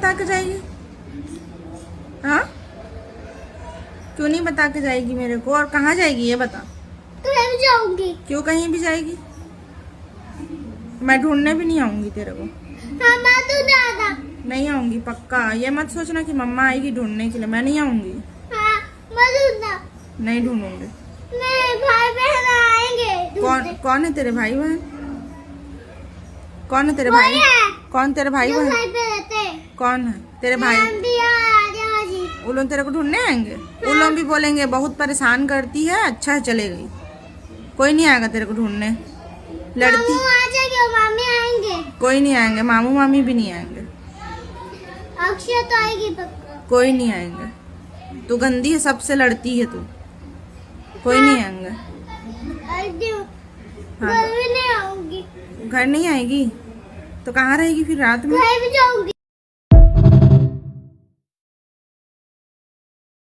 बता के जाएगी? हाँ, क्यों नहीं बता के जाएगी मेरे को? और कहाँ जाएगी ये बता। कहीं भी जाऊंगी। क्यों कहीं भी जाएगी? मैं ढूंढने भी नहीं आऊंगी तेरे को। हाँ, मैं तो दादा। नहीं आऊंगी पक्का। ये मत सोचना कि मम्मा आएगी ढूंढने के लिए। मैं नहीं आऊंगी। हाँ, मैं दूंगा। नहीं ढूंढूंगी। मेरे भाई बहन आएंगे। कौन है तेरे भाई बहन? कौन है तेरे भाई? कौन तेरे भाई जो बहन? घर पे रहते हैं। कौन है तेरे भाई? वो लोग तेरे को ढूंढने आएंगे। वो लोग भी बोलेंगे बहुत परेशान करती है, अच्छा है चले गई। कोई नहीं आएगा तेरे को ढूंढने। लड़ती मामू आ जाएंगे, मामी आएंगे। कोई नहीं आएंगे। मामू मामी भी नहीं आएंगे। अक्षय तो आएगी पक्का। कोई नहीं आएंगे। तू गंदी है, सबसे लड़ती है तू। कोई नहीं आएंगे। हाँ, घर भी नहीं आऊंगी। घर नहीं आएगी तो कहाँ रहेगी फिर रात में? घर भी जाऊंगी।